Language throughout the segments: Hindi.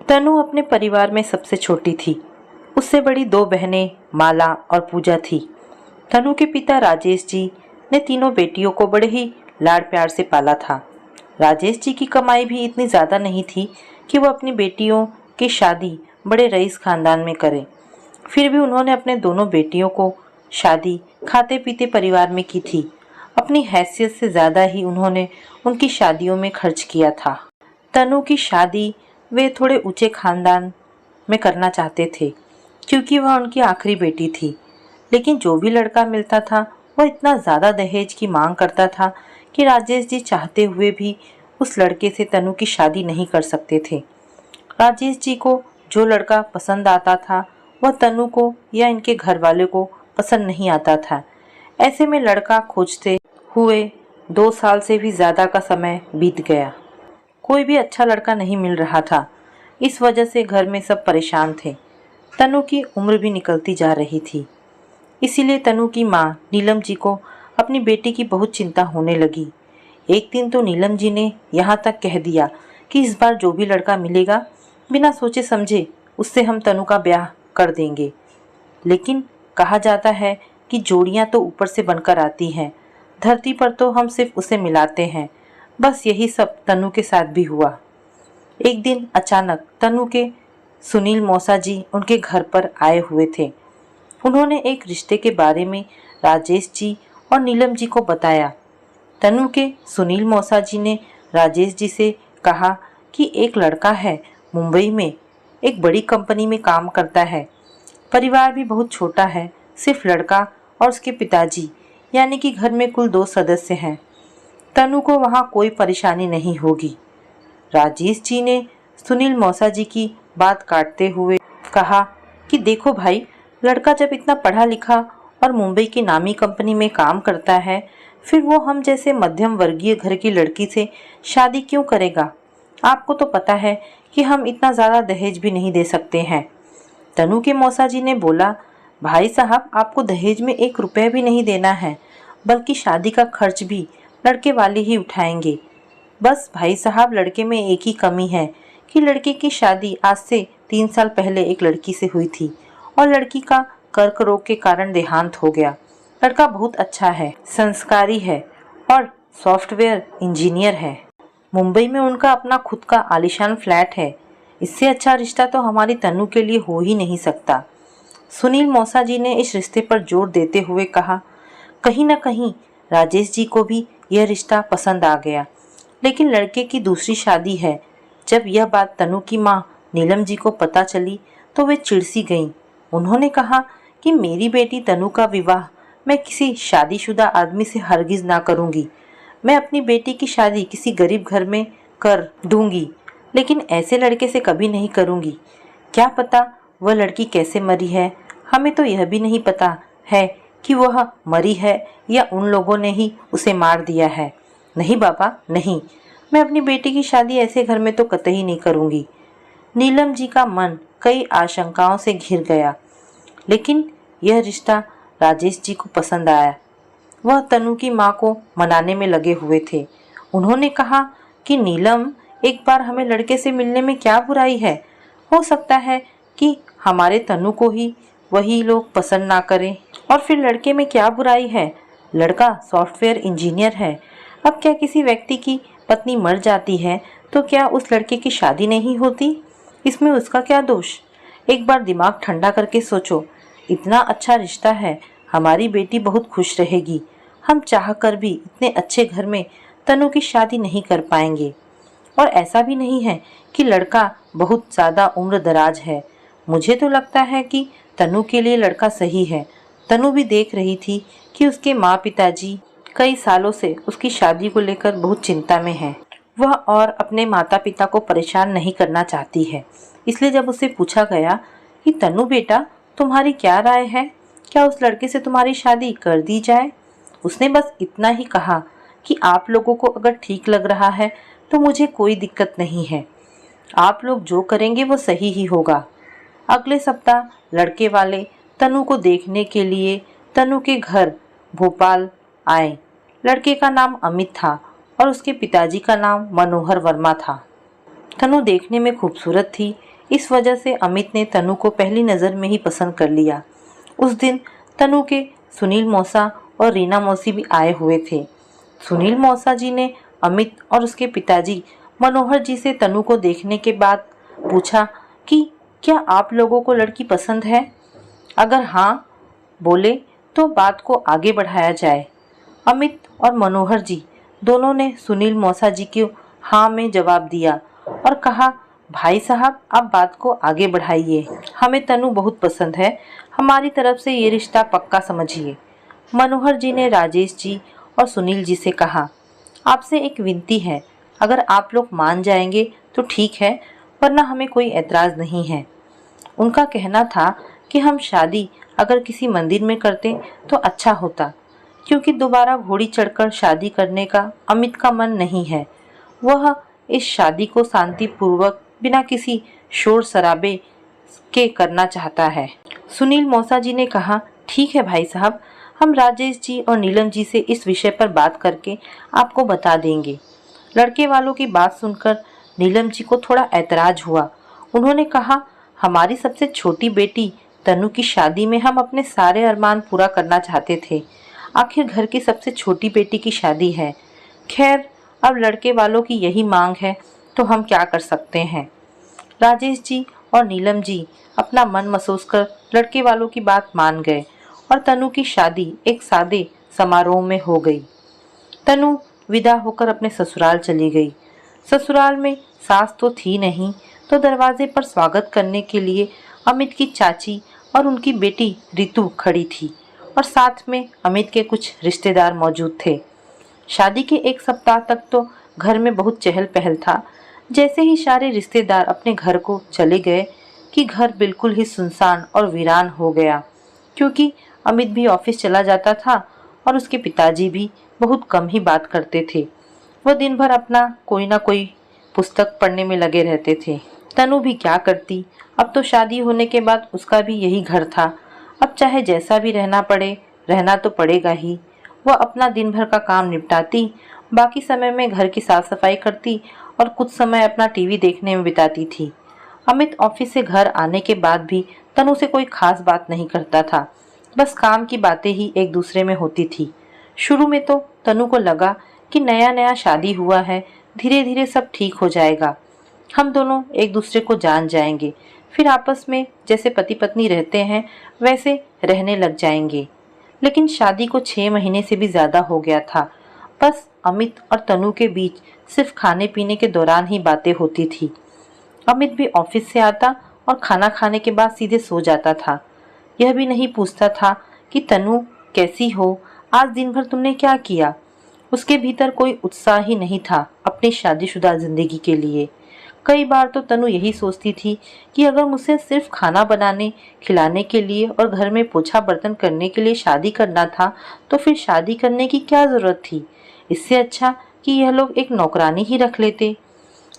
तनु अपने परिवार में सबसे छोटी थी। उससे बड़ी दो बहनें माला और पूजा थी। तनु के पिता राजेश जी ने तीनों बेटियों को बड़े ही लाड प्यार से पाला था। राजेश जी की कमाई भी इतनी ज़्यादा नहीं थी कि वो अपनी बेटियों की शादी बड़े रईस खानदान में करें। फिर भी उन्होंने अपने दोनों बेटियों को शादी खाते पीते परिवार में की थी। अपनी हैसियत से ज़्यादा ही उन्होंने उनकी शादियों में खर्च किया था। तनु की शादी वे थोड़े ऊंचे खानदान में करना चाहते थे क्योंकि वह उनकी आखिरी बेटी थी। लेकिन जो भी लड़का मिलता था वह इतना ज़्यादा दहेज की मांग करता था कि राजेश जी चाहते हुए भी उस लड़के से तनु की शादी नहीं कर सकते थे। राजेश जी को जो लड़का पसंद आता था वह तनु को या इनके घर वाले को पसंद नहीं आता था। ऐसे में लड़का खोजते हुए 2 साल से भी ज़्यादा का समय बीत गया। कोई भी अच्छा लड़का नहीं मिल रहा था। इस वजह से घर में सब परेशान थे। तनु की उम्र भी निकलती जा रही थी। इसीलिए तनु की माँ नीलम जी को अपनी बेटी की बहुत चिंता होने लगी। एक दिन तो नीलम जी ने यहाँ तक कह दिया कि इस बार जो भी लड़का मिलेगा बिना सोचे समझे उससे हम तनु का ब्याह कर देंगे। लेकिन कहा जाता है कि जोड़ियाँ तो ऊपर से बनकर आती हैं, धरती पर तो हम सिर्फ उसे मिलाते हैं। बस यही सब तनु के साथ भी हुआ। एक दिन अचानक तनु के सुनील मौसा जी उनके घर पर आए हुए थे। उन्होंने एक रिश्ते के बारे में राजेश जी और नीलम जी को बताया। तनु के सुनील मौसा जी ने राजेश जी से कहा कि एक लड़का है, मुंबई में एक बड़ी कंपनी में काम करता है। परिवार भी बहुत छोटा है, सिर्फ लड़का और उसके पिताजी, यानी कि घर में कुल 2 सदस्य हैं। तनु को वहाँ कोई परेशानी नहीं होगी। राजेश जी ने सुनील मौसा जी की बात काटते हुए कहा कि देखो भाई, लड़का जब इतना पढ़ा लिखा और मुंबई की नामी कंपनी में काम करता है, फिर वो हम जैसे मध्यम वर्गीय घर की लड़की से शादी क्यों करेगा? आपको तो पता है कि हम इतना ज़्यादा दहेज भी नहीं दे सकते हैं। तनु के मौसा जी ने बोला, भाई साहब, आपको दहेज में 1 रुपया भी नहीं देना है, बल्कि शादी का खर्च भी लड़के वाले ही उठाएंगे। बस भाई साहब, लड़के में एक ही कमी है कि लड़के की शादी आज से 3 साल पहले एक लड़की से हुई थी और लड़की का कर्क रोग के कारण देहांत हो गया। लड़का बहुत अच्छा है, संस्कारी है और सॉफ्टवेयर इंजीनियर है। मुंबई में उनका अपना खुद का आलीशान फ्लैट है। इससे अच्छा रिश्ता तो हमारी तनु के लिए हो ही नहीं सकता। सुनील मौसा जी ने इस रिश्ते पर जोर देते हुए कहा। कहीं न कहीं राजेश जी को भी यह रिश्ता पसंद आ गया, लेकिन लड़के की दूसरी शादी है। जब यह बात तनु की माँ नीलम जी को पता चली तो वे चिढ़-सी गईं। उन्होंने कहा कि मेरी बेटी तनु का विवाह मैं किसी शादीशुदा आदमी से हरगिज़ ना करूँगी। मैं अपनी बेटी की शादी किसी गरीब घर में कर दूँगी, लेकिन ऐसे लड़के से कभी नहीं करूँगी। क्या पता वह लड़की कैसे मरी है, हमें तो यह भी नहीं पता है कि वह मरी है या उन लोगों ने ही उसे मार दिया है। नहीं बाबा, नहीं, मैं अपनी बेटी की शादी ऐसे घर में तो कतई नहीं करूँगी। नीलम जी का मन कई आशंकाओं से घिर गया, लेकिन यह रिश्ता राजेश जी को पसंद आया। वह तनु की माँ को मनाने में लगे हुए थे। उन्होंने कहा कि नीलम, एक बार हमें लड़के से मिलने में क्या बुराई है? हो सकता है कि हमारे तनु को ही वही लोग पसंद ना करें, और फिर लड़के में क्या बुराई है? लड़का सॉफ्टवेयर इंजीनियर है। अब क्या किसी व्यक्ति की पत्नी मर जाती है तो क्या उस लड़के की शादी नहीं होती? इसमें उसका क्या दोष? एक बार दिमाग ठंडा करके सोचो। इतना अच्छा रिश्ता है, हमारी बेटी बहुत खुश रहेगी। हम चाहकर भी इतने अच्छे घर में तनु की शादी नहीं कर पाएंगे। और ऐसा भी नहीं है कि लड़का बहुत ज़्यादा उम्र दराज है। मुझे तो लगता है कि तनु के लिए लड़का सही है। तनु भी देख रही थी कि उसके माँ पिताजी कई सालों से उसकी शादी को लेकर बहुत चिंता में हैं। वह और अपने माता पिता को परेशान नहीं करना चाहती है। इसलिए जब उससे पूछा गया कि तनु बेटा, तुम्हारी क्या राय है, क्या उस लड़के से तुम्हारी शादी कर दी जाए, उसने बस इतना ही कहा कि आप लोगों को अगर ठीक लग रहा है तो मुझे कोई दिक्कत नहीं है। आप लोग जो करेंगे वो सही ही होगा। अगले सप्ताह लड़के वाले तनु को देखने के लिए तनु के घर भोपाल आए। लड़के का नाम अमित था और उसके पिताजी का नाम मनोहर वर्मा था। तनु देखने में खूबसूरत थी, इस वजह से अमित ने तनु को पहली नज़र में ही पसंद कर लिया। उस दिन तनु के सुनील मौसा और रीना मौसी भी आए हुए थे। सुनील मौसा जी ने अमित और उसके पिताजी मनोहर जी से तनु को देखने के बाद पूछा कि क्या आप लोगों को लड़की पसंद है? अगर हाँ बोले तो बात को आगे बढ़ाया जाए। अमित और मनोहर जी दोनों ने सुनील मौसा जी को हाँ में जवाब दिया और कहा, भाई साहब आप बात को आगे बढ़ाइए, हमें तनु बहुत पसंद है, हमारी तरफ से ये रिश्ता पक्का समझिए। मनोहर जी ने राजेश जी और सुनील जी से कहा, आपसे एक विनती है, अगर आप लोग मान जाएंगे तो ठीक है, वरना हमें कोई एतराज़ नहीं है। उनका कहना था कि हम शादी अगर किसी मंदिर में करते तो अच्छा होता, क्योंकि दोबारा घोड़ी चढ़कर शादी करने का अमित का मन नहीं है। वह इस शादी को शांतिपूर्वक बिना किसी शोर शराबे के करना चाहता है। सुनील मौसा जी ने कहा, ठीक है भाई साहब, हम राजेश जी और नीलम जी से इस विषय पर बात करके आपको बता देंगे। लड़के वालों की बात सुनकर नीलम जी को थोड़ा ऐतराज हुआ। उन्होंने कहा, हमारी सबसे छोटी बेटी तनु की शादी में हम अपने सारे अरमान पूरा करना चाहते थे। आखिर घर की सबसे छोटी बेटी की शादी है। खैर, अब लड़के वालों की यही मांग है तो हम क्या कर सकते हैं। राजेश जी और नीलम जी अपना मन महसूस कर लड़के वालों की बात मान गए और तनु की शादी एक सादे समारोह में हो गई। तनु विदा होकर अपने ससुराल चली गई। ससुराल में सास तो थी नहीं, तो दरवाजे पर स्वागत करने के लिए अमित की चाची और उनकी बेटी रितु खड़ी थी और साथ में अमित के कुछ रिश्तेदार मौजूद थे। शादी के एक सप्ताह तक तो घर में बहुत चहल पहल था। जैसे ही सारे रिश्तेदार अपने घर को चले गए कि घर बिल्कुल ही सुनसान और वीरान हो गया, क्योंकि अमित भी ऑफिस चला जाता था और उसके पिताजी भी बहुत कम ही बात करते थे। वह दिन भर अपना कोई ना कोई पुस्तक पढ़ने में लगे रहते थे। तनु भी क्या करती, अब तो शादी होने के बाद उसका भी यही घर था। अब चाहे जैसा भी रहना पड़े, रहना तो पड़ेगा ही। वह अपना दिन भर का काम निपटाती, बाकी समय में घर की साफ सफाई करती और कुछ समय अपना टीवी देखने में बिताती थी। अमित ऑफिस से घर आने के बाद भी तनु से कोई खास बात नहीं करता था, बस काम की बातें ही एक दूसरे में होती थी। शुरू में तो तनु को लगा कि नया नया शादी हुआ है, धीरे धीरे सब ठीक हो जाएगा, हम दोनों एक दूसरे को जान जाएंगे, फिर आपस में जैसे पति पत्नी रहते हैं वैसे रहने लग जाएंगे। लेकिन शादी को 6 महीने से भी ज़्यादा हो गया था। बस अमित और तनु के बीच सिर्फ खाने पीने के दौरान ही बातें होती थी। अमित भी ऑफिस से आता और खाना खाने के बाद सीधे सो जाता था। यह भी नहीं पूछता था कि तनु कैसी हो, आज दिन भर तुमने क्या किया। उसके भीतर कोई उत्साह ही नहीं था अपनी शादीशुदा जिंदगी के लिए। कई बार तो तनु यही सोचती थी कि अगर मुझसे सिर्फ खाना बनाने खिलाने के लिए और घर में पोछा बर्तन करने के लिए शादी करना था तो फिर शादी करने की क्या ज़रूरत थी। इससे अच्छा कि यह लोग एक नौकरानी ही रख लेते।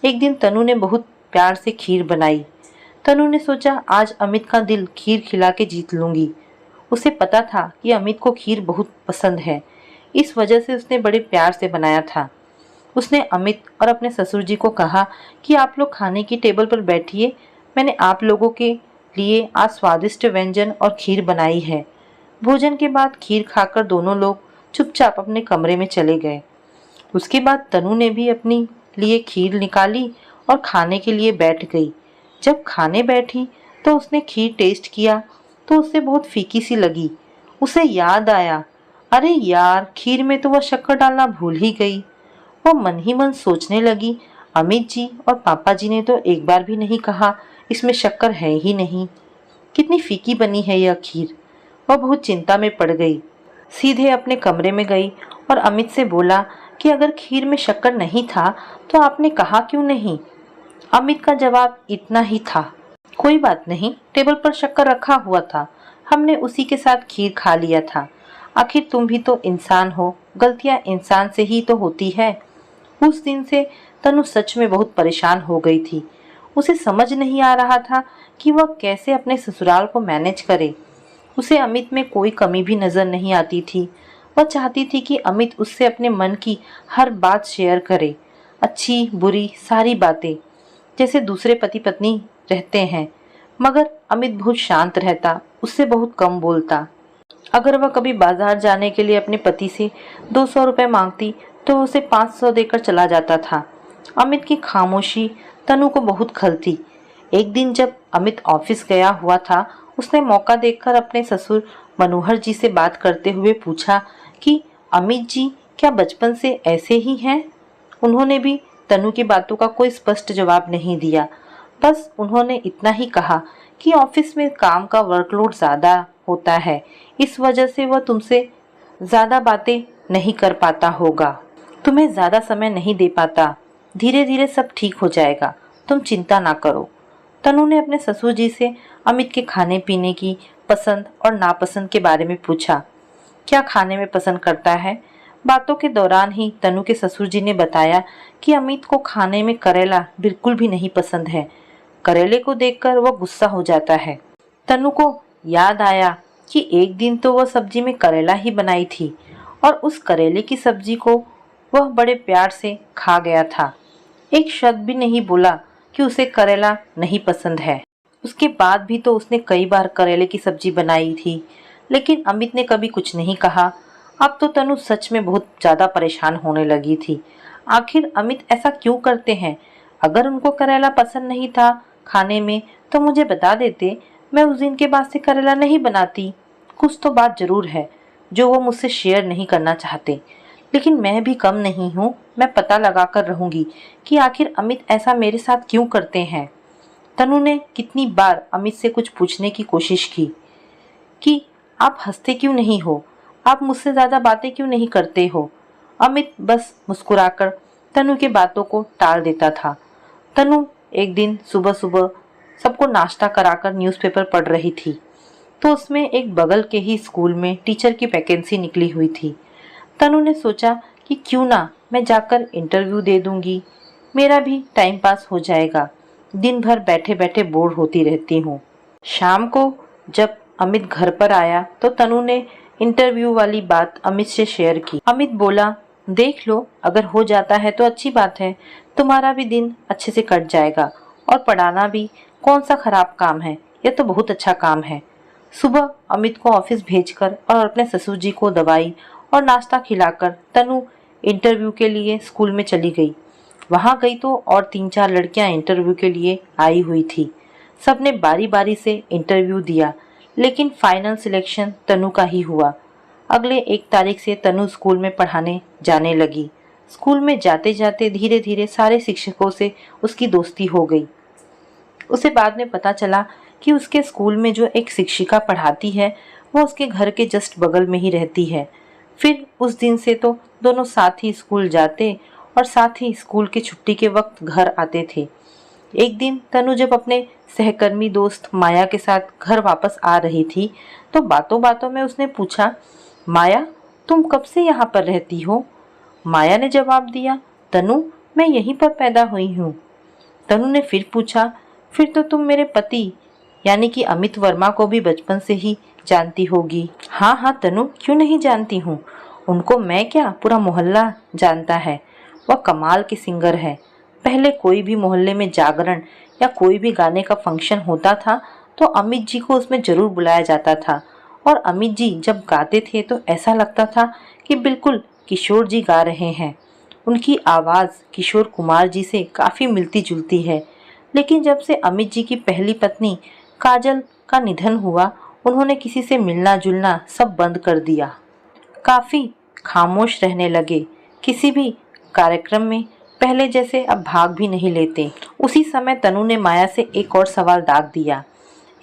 एक दिन तनु ने बहुत प्यार से खीर बनाई। तनु ने सोचा आज अमित का दिल खीर खिला के जीत लूँगी। उसे पता था कि अमित को खीर बहुत पसंद है, इस वजह से उसने बड़े प्यार से बनाया था। उसने अमित और अपने ससुर जी को कहा कि आप लोग खाने की टेबल पर बैठिए, मैंने आप लोगों के लिए आज स्वादिष्ट व्यंजन और खीर बनाई है। भोजन के बाद खीर खाकर दोनों लोग चुपचाप अपने कमरे में चले गए। उसके बाद तनु ने भी अपनी लिए खीर निकाली और खाने के लिए बैठ गई। जब खाने बैठी तो उसने खीर टेस्ट किया तो उसे बहुत फीकी सी लगी। उसे याद आया, अरे यार, खीर में तो वह शक्कर डालना भूल ही गई। वह मन ही मन सोचने लगी, अमित जी और पापा जी ने तो एक बार भी नहीं कहा इसमें शक्कर है ही नहीं, कितनी फीकी बनी है यह खीर। वह बहुत चिंता में पड़ गई। सीधे अपने कमरे में गई और अमित से बोला कि अगर खीर में शक्कर नहीं था तो आपने कहा क्यों नहीं। अमित का जवाब इतना ही था, कोई बात नहीं, टेबल पर शक्कर रखा हुआ था, हमने उसी के साथ खीर खा लिया था। आखिर तुम भी तो इंसान हो, गलतियां इंसान से ही तो होती है। उस दिन से तनु सच में बहुत परेशान हो गई थी। उसे समझ नहीं आ रहा था कि वह कैसे अपने ससुराल को मैनेज करे। उसे अमित में कोई कमी भी नजर नहीं आती थी। वह चाहती थी कि अमित उससे अपने मन की हर बात शेयर करे, अच्छी बुरी सारी बातें। जैसे दूसरे पति पत्नी रहते हैं, मगर अमित बहुत शांत रहता, उससे बहुत कम बोलता। अगर वह कभी बाजार जाने के लिए अपने पति से 200 रुपये मांगती तो उसे 500 देकर चला जाता था। अमित की खामोशी तनु को बहुत खलती। एक दिन जब अमित ऑफिस गया हुआ था, उसने मौका देखकर अपने ससुर मनोहर जी से बात करते हुए पूछा कि अमित जी क्या बचपन से ऐसे ही हैं? उन्होंने भी तनु की बातों का कोई स्पष्ट जवाब नहीं दिया। बस उन्होंने इतना ही कहा कि ऑफिस में काम का वर्कलोड ज़्यादा होता है, इस वजह से वह तुमसे ज़्यादा बातें नहीं कर पाता होगा, तुम्हें ज़्यादा समय नहीं दे पाता। धीरे धीरे सब ठीक हो जाएगा, तुम चिंता ना करो। तनु ने अपने ससुर जी से अमित के खाने पीने की पसंद और नापसंद के बारे में पूछा। क्या खाने में पसंद करता है? बातों के दौरान ही तनु के ससुर जी ने बताया कि अमित को खाने में करेला बिल्कुल भी नहीं पसंद है। करेले को देखकर वह गुस्सा हो जाता है। तनु को याद आया कि एक दिन तो वह सब्जी में करेला ही बनाई थी और उस करेले की सब्जी को वह बड़े प्यार से खा गया था। एक शब्द भी नहीं बोला कि उसे करेला नहीं पसंद है। उसके बाद भी तो उसने कई बार करेले की सब्जी बनाई थी, लेकिन अमित ने कभी कुछ नहीं कहा। अब तो तनु सच में बहुत ज़्यादा परेशान होने लगी थी। आखिर अमित ऐसा क्यों करते हैं? अगर उनको करेला पसंद नहीं था खाने में तो मुझे बता देते, मैं उस दिन के बाद से करेला नहीं बनाती। कुछ तो बात ज़रूर है जो वो मुझसे शेयर नहीं करना चाहते, लेकिन मैं भी कम नहीं हूँ। मैं पता लगा कर रहूँगी कि आखिर अमित ऐसा मेरे साथ क्यों करते हैं। तनु ने कितनी बार अमित से कुछ पूछने की कोशिश की कि आप हंसते क्यों नहीं हो, आप मुझसे ज़्यादा बातें क्यों नहीं करते हो। अमित बस मुस्कुराकर तनु की बातों को टाल देता था। तनु एक दिन सुबह सुबह सबको नाश्ता कराकर न्यूज़पेपर पढ़ रही थी, तो उसमें एक बगल के ही स्कूल में टीचर की वैकेंसी निकली हुई थी। तनु ने सोचा कि क्यों ना मैं जाकर इंटरव्यू दे दूंगी, मेरा भी टाइम पास हो जाएगा। दिन भर बैठे बैठे बोर होती रहती हूँ। शाम को जब अमित घर पर आया तो तनु ने इंटरव्यू वाली बात अमित से शेयर की। अमित बोला, देख लो, अगर हो जाता है तो अच्छी बात है, तुम्हारा भी दिन अच्छे से कट जाएगा और पढ़ाना भी कौन सा खराब काम है, यह तो बहुत अच्छा काम है। सुबह अमित को ऑफिस भेजकर और अपने ससुर जी को दवाई और नाश्ता खिलाकर तनु इंटरव्यू के लिए स्कूल में चली गई। वहाँ गई तो और 3-4 लड़कियाँ इंटरव्यू के लिए आई हुई थी। सबने बारी बारी से इंटरव्यू दिया, लेकिन फाइनल सिलेक्शन तनु का ही हुआ। अगले 1 तारीख से तनु स्कूल में पढ़ाने जाने लगी। स्कूल में जाते जाते धीरे धीरे सारे शिक्षकों से उसकी दोस्ती हो गई। उसे बाद में पता चला कि उसके स्कूल में जो एक शिक्षिका पढ़ाती है वो उसके घर के जस्ट बगल में ही रहती है। फिर उस दिन से तो दोनों साथ ही स्कूल जाते और साथ ही स्कूल की छुट्टी के वक्त घर आते थे। एक दिन तनु जब अपने सहकर्मी दोस्त माया के साथ घर वापस आ रही थी तो बातों बातों में उसने पूछा, माया तुम कब से यहाँ पर रहती हो? माया ने जवाब दिया, तनु मैं यहीं पर पैदा हुई हूँ। तनु ने फिर पूछा, फिर तो तुम मेरे पति यानी कि अमित वर्मा को भी बचपन से ही जानती होगी। हाँ हाँ तनु, क्यों नहीं जानती हूँ, उनको मैं क्या पूरा मोहल्ला जानता है। वह कमाल के सिंगर है। पहले कोई भी मोहल्ले में जागरण या कोई भी गाने का फंक्शन होता था तो अमित जी को उसमें जरूर बुलाया जाता था, और अमित जी जब गाते थे तो ऐसा लगता था कि बिल्कुल किशोर जी गा रहे हैं। उनकी आवाज़ किशोर कुमार जी से काफ़ी मिलती जुलती है, लेकिन जब से अमित जी की पहली पत्नी काजल का निधन हुआ उन्होंने किसी से मिलना जुलना सब बंद कर दिया। काफ़ी खामोश रहने लगे। किसी भी कार्यक्रम में पहले जैसे अब भाग भी नहीं लेते। उसी समय तनु ने माया से एक और सवाल दाग दिया।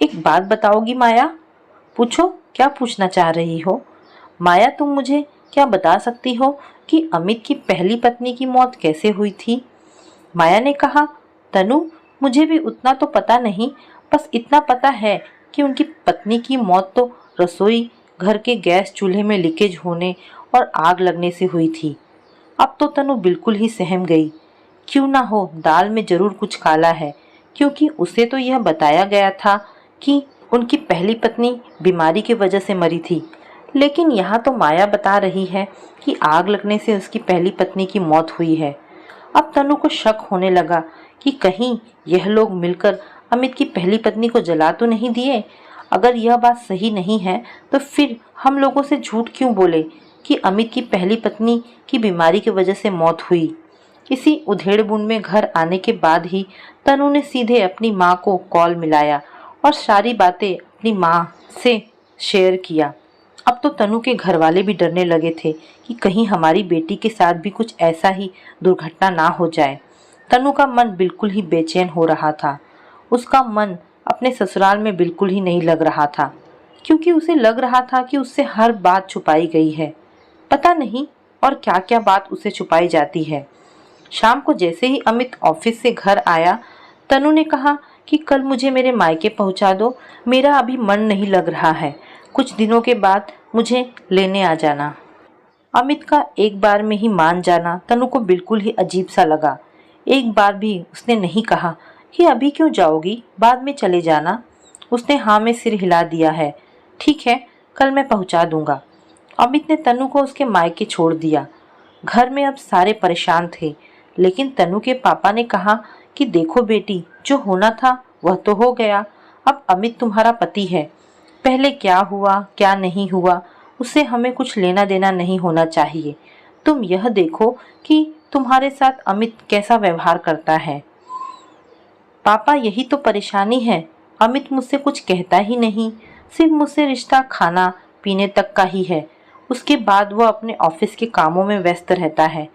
एक बात बताओगी माया? पूछो, क्या पूछना चाह रही हो? माया तुम मुझे क्या बता सकती हो कि अमित की पहली पत्नी की मौत कैसे हुई थी? माया ने कहा, तनु मुझे भी उतना तो पता नहीं, बस इतना पता है कि उनकी पत्नी की मौत तो रसोई घर के गैस चूल्हे में लीकेज होने और आग लगने से हुई थी। अब तो तनु बिल्कुल ही सहम गई। क्यों ना हो, दाल में जरूर कुछ काला है, क्योंकि उसे तो यह बताया गया था कि उनकी पहली पत्नी बीमारी की वजह से मरी थी, लेकिन यहाँ तो माया बता रही है कि आग लगने से उसकी पहली पत्नी की मौत हुई है। अब तनु को शक होने लगा कि कहीं यह लोग मिलकर अमित की पहली पत्नी को जला तो नहीं दिए। अगर यह बात सही नहीं है तो फिर हम लोगों से झूठ क्यों बोले कि अमित की पहली पत्नी की बीमारी की वजह से मौत हुई। इसी उधेड़-बुन में घर आने के बाद ही तनु ने सीधे अपनी माँ को कॉल मिलाया और सारी बातें अपनी माँ से शेयर किया। अब तो तनु के घर वाले भी डरने लगे थे कि कहीं हमारी बेटी के साथ भी कुछ ऐसा ही दुर्घटना ना हो जाए। तनु का मन बिल्कुल ही बेचैन हो रहा था। उसका मन अपने ससुराल में बिल्कुल ही नहीं लग रहा था, क्योंकि उसे लग रहा था कि उससे हर बात छुपाई गई है। पता नहीं और क्या क्या बात उसे छुपाई जाती है। शाम को जैसे ही अमित ऑफिस से घर आया, तनु ने कहा कि कल मुझे मेरे मायके पहुंचा दो, मेरा अभी मन नहीं लग रहा है, कुछ दिनों के बाद मुझे लेने आ जाना। अमित का एक बार में ही मान जाना तनु को बिल्कुल ही अजीब सा लगा। एक बार भी उसने नहीं कहा कि अभी क्यों जाओगी, बाद में चले जाना। उसने हाँ में सिर हिला दिया है। ठीक है, कल मैं पहुंचा दूंगा। अमित ने तनु को उसके मायके छोड़ दिया। घर में अब सारे परेशान थे, लेकिन तनु के पापा ने कहा कि देखो बेटी, जो होना था वह तो हो गया। अब अमित तुम्हारा पति है। पहले क्या हुआ क्या नहीं हुआ उससे हमें कुछ लेना देना नहीं होना चाहिए। तुम यह देखो कि तुम्हारे साथ अमित कैसा व्यवहार करता है। पापा, यही तो परेशानी है। अमित मुझसे कुछ कहता ही नहीं, सिर्फ मुझसे रिश्ता खाना पीने तक का ही है। उसके बाद वह अपने ऑफिस के कामों में व्यस्त रहता है।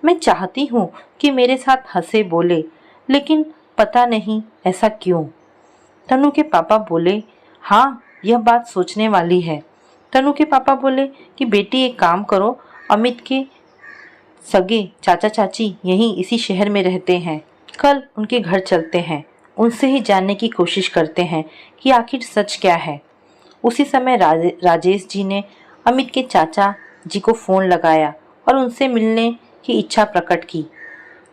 मैं चाहती हूँ कि मेरे साथ हंसे बोले, लेकिन पता नहीं ऐसा क्यों। तनु के पापा बोले, हाँ यह बात सोचने वाली है। तनु के पापा बोले कि बेटी एक काम करो, अमित के सगे चाचा चाची यहीं इसी शहर में रहते हैं, कल उनके घर चलते हैं, उनसे ही जानने की कोशिश करते हैं कि आखिर सच क्या है। उसी समय राजेश जी ने अमित के चाचा जी को फ़ोन लगाया और उनसे मिलने की इच्छा प्रकट की।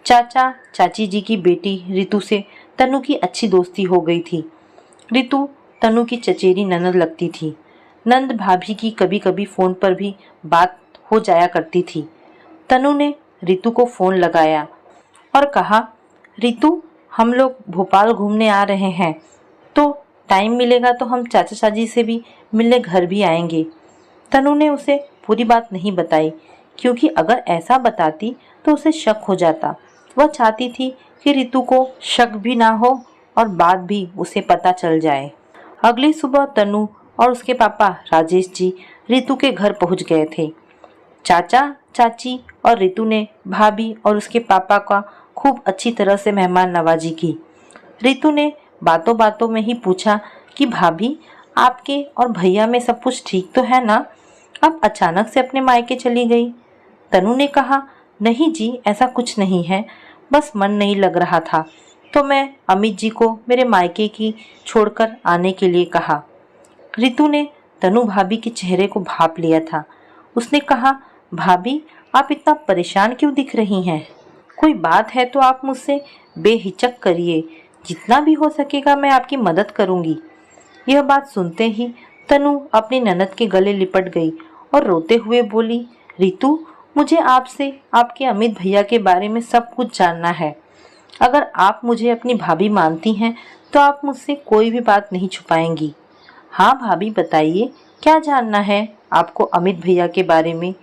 चाचा चाची जी की बेटी रितु से तनु की अच्छी दोस्ती हो गई थी। रितु तनु की चचेरी ननद लगती थी। नंद भाभी की कभी कभी फ़ोन पर भी बात हो जाया करती थी। तनु ने रितु को फ़ोन लगाया और कहा, रितु, हम लोग भोपाल घूमने आ रहे हैं, तो टाइम मिलेगा तो हम चाचा चाची से भी मिलने घर भी आएंगे। तनु ने उसे पूरी बात नहीं बताई, क्योंकि अगर ऐसा बताती तो उसे शक हो जाता। वह चाहती थी कि रितु को शक भी ना हो और बात भी उसे पता चल जाए। अगली सुबह तनु और उसके पापा राजेश जी रितु के घर पहुंच गए थे। चाचा चाची और रितु ने भाभी और उसके पापा का खूब अच्छी तरह से मेहमान नवाजी की। रितु ने बातों बातों में ही पूछा कि भाभी, आपके और भैया में सब कुछ ठीक तो है ना? अब अचानक से अपने मायके चली गई। तनु ने कहा, नहीं जी, ऐसा कुछ नहीं है, बस मन नहीं लग रहा था तो मैं अमित जी को मेरे मायके की छोड़कर आने के लिए कहा। रितु ने तनु भाभी के चेहरे को भांप लिया था। उसने कहा, भाभी, आप इतना परेशान क्यों दिख रही हैं? कोई बात है तो आप मुझसे बेहिचक करिए, जितना भी हो सकेगा मैं आपकी मदद करूंगी। यह बात सुनते ही तनु अपनी ननद के गले लिपट गई और रोते हुए बोली, रितु, मुझे आपसे आपके अमित भैया के बारे में सब कुछ जानना है। अगर आप मुझे अपनी भाभी मानती हैं तो आप मुझसे कोई भी बात नहीं छुपाएंगी। हाँ भाभी, बताइए, क्या जानना है आपको अमित भैया के बारे में?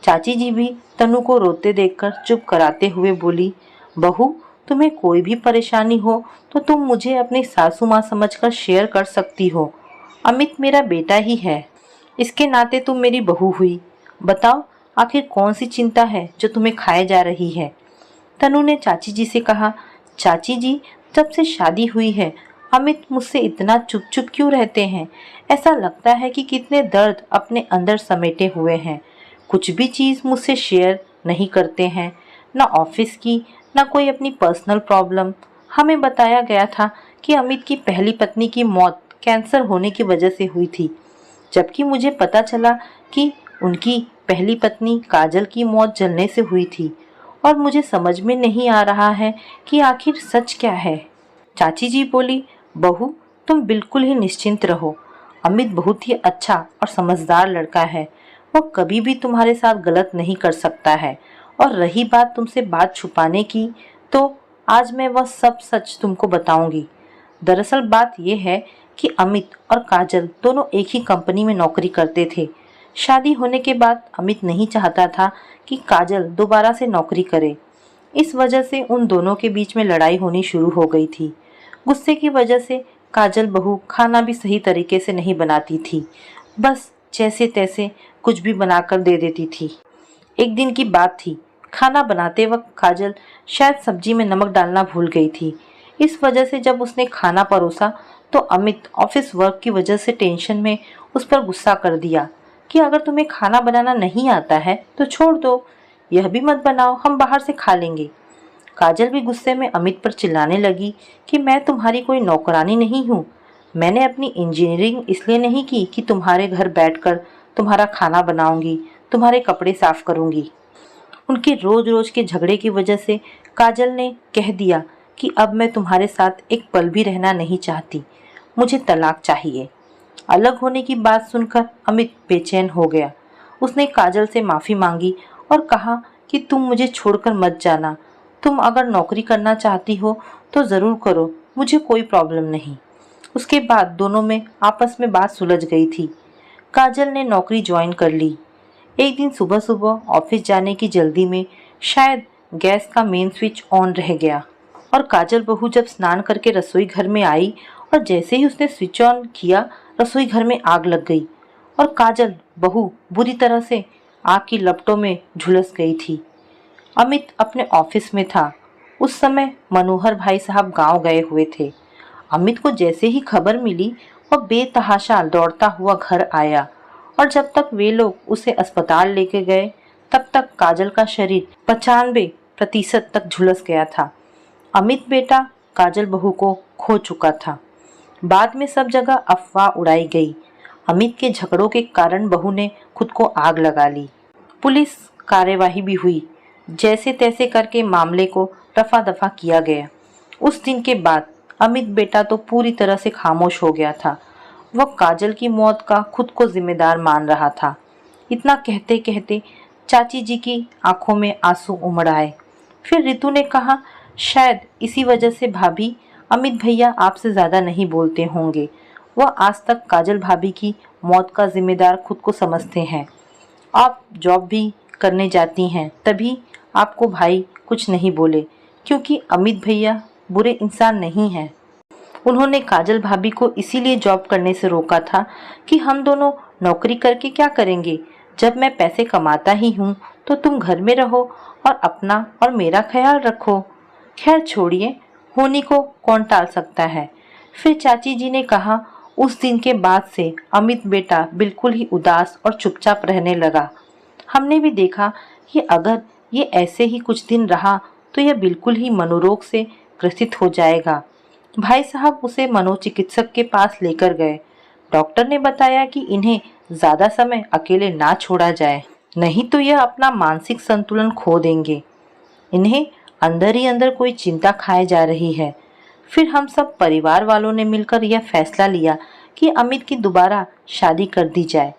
चाची जी भी तनु को रोते देखकर चुप कराते हुए बोली, बहू, तुम्हें कोई भी परेशानी हो तो तुम मुझे अपनी सासू माँ समझकर शेयर कर सकती हो। अमित मेरा बेटा ही है, इसके नाते तुम मेरी बहू हुई। बताओ, आखिर कौन सी चिंता है जो तुम्हें खाए जा रही है? तनु ने चाची जी से कहा, चाची जी, जब से शादी हुई है अमित मुझसे इतना चुप चुप क्यों रहते हैं? ऐसा लगता है कि कितने दर्द अपने अंदर समेटे हुए हैं। कुछ भी चीज़ मुझसे शेयर नहीं करते हैं, ना ऑफिस की, ना कोई अपनी पर्सनल प्रॉब्लम। हमें बताया गया था कि अमित की पहली पत्नी की मौत कैंसर होने की वजह से हुई थी, जबकि मुझे पता चला कि उनकी पहली पत्नी काजल की मौत जलने से हुई थी। और मुझे समझ में नहीं आ रहा है कि आखिर सच क्या है। चाची जी बोली, बहू, तुम बिल्कुल ही निश्चिंत रहो। अमित बहुत ही अच्छा और समझदार लड़का है। वह कभी भी तुम्हारे साथ गलत नहीं कर सकता है। और रही बात तुमसे बात छुपाने की, तो आज मैं वह सब सच तुमको बताऊंगी। दरअसल बात यह है कि अमित और काजल दोनों एक ही कंपनी में नौकरी करते थे। शादी होने के बाद अमित नहीं चाहता था कि काजल दोबारा से नौकरी करे। इस वजह से उन दोनों के बीच में लड़ाई होनी शुरू हो गई थी। गुस्से की वजह से काजल बहू खाना भी सही तरीके से नहीं बनाती थी, बस जैसे तैसे कुछ भी बनाकर दे देती थी। एक दिन की बात थी, खाना बनाते वक्त काजल शायद सब्जी में नमक डालना भूल गई थी। इस वजह से जब उसने खाना परोसा तो अमित ऑफिस वर्क की वजह से टेंशन में उस पर गुस्सा कर दिया कि अगर तुम्हें खाना बनाना नहीं आता है तो छोड़ दो, यह भी मत बनाओ, हम बाहर से खा लेंगे। काजल भी गुस्से में अमित पर चिल्लाने लगी कि मैं तुम्हारी कोई नौकरानी नहीं हूँ। मैंने अपनी इंजीनियरिंग इसलिए नहीं की कि तुम्हारे घर बैठकर तुम्हारा खाना बनाऊंगी, तुम्हारे कपड़े साफ करूंगी। उनके रोज रोज के झगड़े की वजह से काजल ने कह दिया कि अब मैं तुम्हारे साथ एक पल भी रहना नहीं चाहती, मुझे तलाक चाहिए। अलग होने की बात सुनकर अमित बेचैन हो गया। उसने काजल से माफ़ी मांगी और कहा कि तुम मुझे छोड़कर मत जाना। तुम अगर नौकरी करना चाहती हो तो ज़रूर करो, मुझे कोई प्रॉब्लम नहीं। उसके बाद दोनों में आपस में बात सुलझ गई थी। काजल ने नौकरी ज्वाइन कर ली। एक दिन सुबह सुबह ऑफिस जाने की जल्दी में शायद गैस का मेन स्विच ऑन रह गया और काजल बहू जब स्नान करके रसोई घर में आई और जैसे ही उसने स्विच ऑन किया रसोई घर में आग लग गई और काजल बहू बुरी तरह से आग की लपटों में झुलस गई थी। अमित अपने ऑफिस में था। उस समय मनोहर भाई साहब गांव गए हुए थे। अमित को जैसे ही खबर मिली वह बेतहाशा दौड़ता हुआ घर आया और जब तक वे लोग उसे अस्पताल लेके गए तब तक काजल का शरीर 95% तक झुलस गया था। अमित बेटा काजल बहू को खो चुका था। बाद में सब जगह अफवाह उड़ाई गई। अमित के झगड़ों के कारण बहू ने खुद को आग लगा ली। पुलिस कार्यवाही भी हुई। जैसे तैसे करके मामले को रफा दफा किया गया। उस दिन के बाद अमित बेटा तो पूरी तरह से खामोश हो गया था। वह काजल की मौत का खुद को जिम्मेदार मान रहा था। इतना कहते कहते चाची जी की आंखों में आंसू उमड़ आए। फिर रितु ने कहा, शायद इसी वजह से भाभी अमित भैया आपसे ज़्यादा नहीं बोलते होंगे। वह आज तक काजल भाभी की मौत का जिम्मेदार खुद को समझते हैं। आप जॉब भी करने जाती हैं तभी आपको भाई कुछ नहीं बोले, क्योंकि अमित भैया बुरे इंसान नहीं हैं। उन्होंने काजल भाभी को इसीलिए जॉब करने से रोका था कि हम दोनों नौकरी करके क्या करेंगे, जब मैं पैसे कमाता ही हूँ तो तुम घर में रहो और अपना और मेरा ख्याल रखो। खैर छोड़िए, होनी को कौन टाल सकता है। फिर चाची जी ने कहा, उस दिन के बाद से अमित बेटा बिल्कुल ही उदास और चुपचाप रहने लगा। हमने भी देखा कि अगर ये ऐसे ही कुछ दिन रहा तो यह बिल्कुल ही मनोरोग से ग्रसित हो जाएगा। भाई साहब उसे मनोचिकित्सक के पास लेकर गए। डॉक्टर ने बताया कि इन्हें ज़्यादा समय अकेले ना छोड़ा जाए, नहीं तो यह अपना मानसिक संतुलन खो देंगे। इन्हें अंदर ही अंदर कोई चिंता खाए जा रही है। फिर हम सब परिवार वालों ने मिलकर यह फैसला लिया कि अमित की दोबारा शादी कर दी जाए,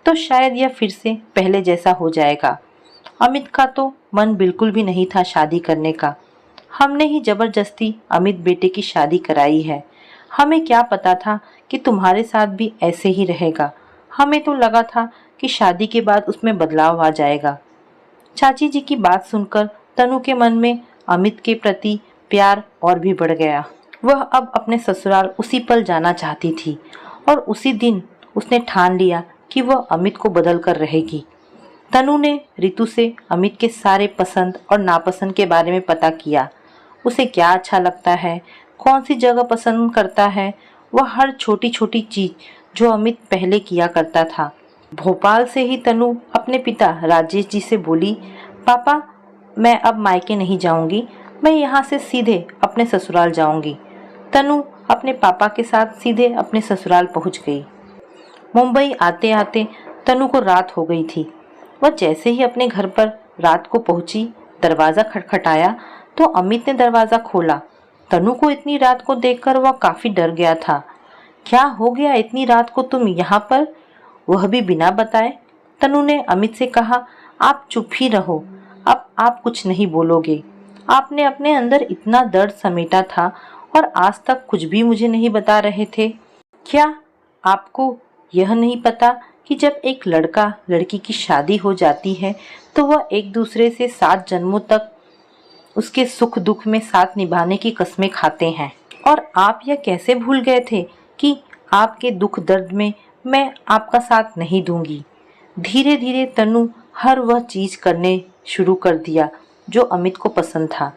तो शायद यह फिर से पहले जैसा हो जाएगा। अमित का तो मन बिल्कुल भी नहीं था शादी करने का। हमने ही जबरदस्ती अमित बेटे की शादी कराई है। हमें क्या पता था कि तुम्हारे साथ भी ऐसे ही रहेगा। हमें तो लगा था कि शादी के बाद उसमें बदलाव आ जाएगा। चाची जी की बात सुनकर तनु के मन में अमित के प्रति प्यार और भी बढ़ गया। वह अब अपने ससुराल उसी पल जाना चाहती थी और उसी दिन उसने ठान लिया कि वह अमित को बदल कर रहेगी। तनु ने रितु से अमित के सारे पसंद और नापसंद के बारे में पता किया। उसे क्या अच्छा लगता है, कौन सी जगह पसंद करता है, वह हर छोटी छोटी चीज जो अमित पहले किया करता था। भोपाल से ही तनु अपने पिता राजेश जी से बोली, पापा मैं अब मायके नहीं जाऊंगी, मैं यहाँ से सीधे अपने ससुराल जाऊंगी। तनु अपने पापा के साथ सीधे अपने ससुराल पहुँच गई। मुंबई आते आते तनु को रात हो गई थी। वह जैसे ही अपने घर पर रात को पहुंची, दरवाज़ा खटखटाया तो अमित ने दरवाज़ा खोला। तनु को इतनी रात को देखकर वह काफ़ी डर गया था। क्या हो गया इतनी रात को तुम यहाँ पर, वह भी बिना बताए। तनु ने अमित से कहा, आप चुप ही रहो, अब आप कुछ नहीं बोलोगे। आपने अपने अंदर इतना दर्द समेटा था और आज तक कुछ भी मुझे नहीं बता रहे थे। क्या आपको यह नहीं पता कि जब एक लड़का लड़की की शादी हो जाती है तो वह एक दूसरे से 7 जन्मों तक उसके सुख दुख में साथ निभाने की कस्में खाते हैं। और आप यह कैसे भूल गए थे कि आपके दुख दर्द में मैं आपका साथ नहीं दूंगी। धीरे धीरे तनु हर वह चीज करने शुरू कर दिया जो अमित को पसंद था।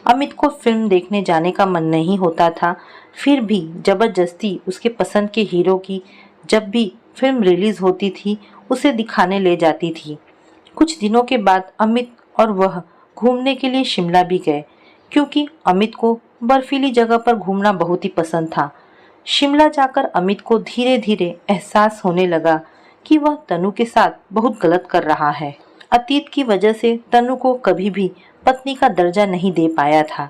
अमित को फिल्म देखने जाने का मन नहीं होता था, फिर भी जबरदस्ती उसके पसंद के हीरो की जब भी फिल्म रिलीज होती थी उसे दिखाने ले जाती थी। कुछ दिनों के बाद अमित और वह घूमने के लिए शिमला भी गए, क्योंकि अमित को बर्फीली जगह पर घूमना बहुत ही पसंद था। शिमला जाकर अमित को धीरे धीरे एहसास होने लगा कि वह तनु के साथ बहुत गलत कर रहा है। अतीत की वजह से तनु को कभी भी पत्नी का दर्जा नहीं दे पाया था,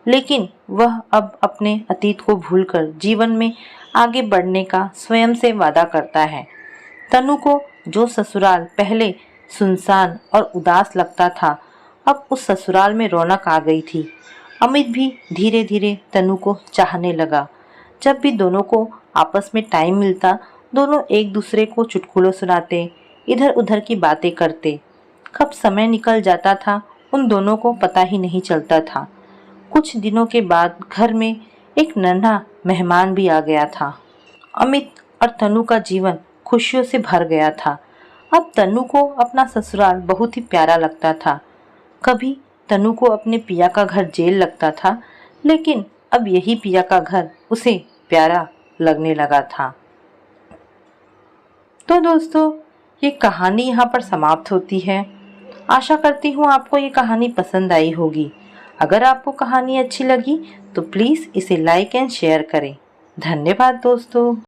लेकिन वह अब अपने अतीत को भूलकर जीवन में आगे बढ़ने का स्वयं से वादा करता है। तनु को जो ससुराल पहले सुनसान और उदास लगता था, अब उस ससुराल में रौनक आ गई थी। अमित भी धीरे धीरे तनु को चाहने लगा। जब भी दोनों को आपस में टाइम मिलता, दोनों एक दूसरे को चुटकुले सुनाते, इधर उधर की बातें करते। कब समय निकल जाता था उन दोनों को पता ही नहीं चलता था। कुछ दिनों के बाद घर में एक नन्हा मेहमान भी आ गया था। अमित और तनु का जीवन खुशियों से भर गया था। अब तनु को अपना ससुराल बहुत ही प्यारा लगता था। कभी तनु को अपने पिया का घर जेल लगता था, लेकिन अब यही पिया का घर उसे प्यारा लगने लगा था। तो दोस्तों, ये कहानी यहाँ पर समाप्त होती है। आशा करती हूँ आपको ये कहानी पसंद आई होगी। अगर आपको कहानी अच्छी लगी तो प्लीज़ इसे लाइक एंड शेयर करें। धन्यवाद दोस्तों।